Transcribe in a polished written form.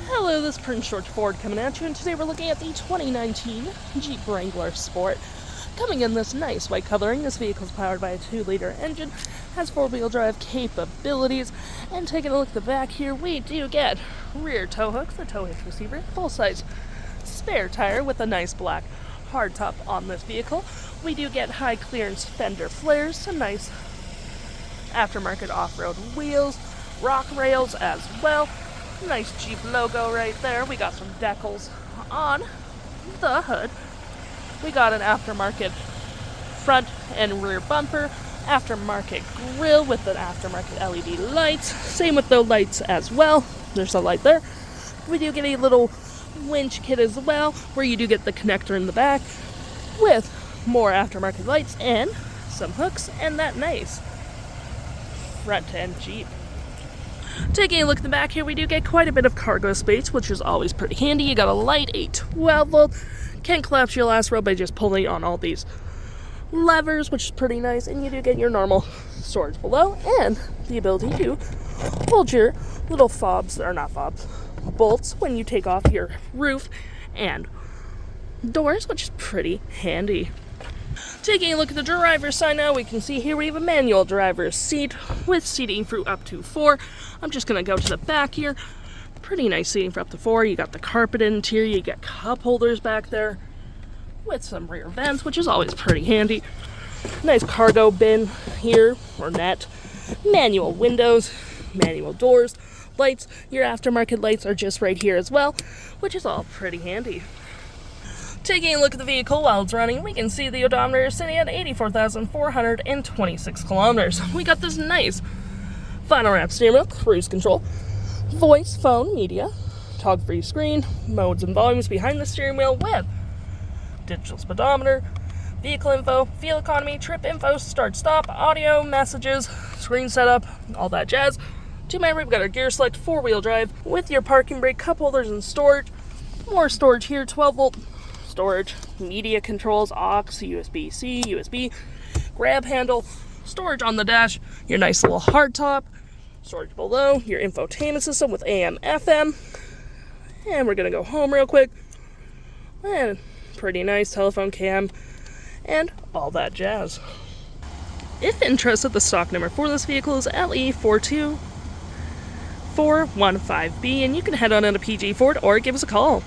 Hello, this is Prince George Ford coming at you, and today we're looking at the 2019 Jeep Wrangler Sport. Coming in this nice white coloring, this vehicle is powered by a 2-liter engine, has 4-wheel drive capabilities, and taking a look at the back here, we do get rear tow hooks, a tow hitch receiver, full-size spare tire with a nice black hardtop on this vehicle. We do get high clearance fender flares, some nice aftermarket off-road wheels, rock rails as well. Nice Jeep logo right there. We got some decals on the hood. We got an aftermarket front and rear bumper, aftermarket grille with an aftermarket LED lights. Same with the lights as well. There's a light there. We do get a little winch kit as well, where you do get the connector in the back with more aftermarket lights and some hooks and that nice front end Jeep. Taking a look at the back here, we do get quite a bit of cargo space, which is always pretty handy. You got a light, a 12-volt, can collapse your last row by just pulling on all these levers, which is pretty nice, and you do get your normal storage below, and the ability to hold your little bolts when you take off your roof and doors, which is pretty handy. Taking a look at the driver's side now, we can see here we have a manual driver's seat with seating for up to 4. I'm just going to go to the back here. Pretty nice seating for up to 4. You got the carpeted interior, you got cup holders back there with some rear vents, which is always pretty handy. Nice cargo bin here, or net. Manual windows, manual doors, lights. Your aftermarket lights are just right here as well, which is all pretty handy. Taking a look at the vehicle while it's running, we can see the odometer is sitting at 84,426 kilometers. We got this nice vinyl wrap steering wheel, cruise control, voice, phone, media, toggle-free screen, modes and volumes behind the steering wheel with digital speedometer, vehicle info, fuel economy, trip info, start-stop, audio, messages, screen setup, all that jazz. To my right, we've got our gear select, 4-wheel drive with your parking brake, cup holders, and storage. More storage here, 12-volt. Storage, media controls, aux, USB-C, USB, grab handle, storage on the dash, your nice little hardtop, storage below, your infotainment system with AM, FM, and we're going to go home real quick, and pretty nice telephone cam, and all that jazz. If interested, the stock number for this vehicle is LE42415B, and you can head on into PG Ford or give us a call.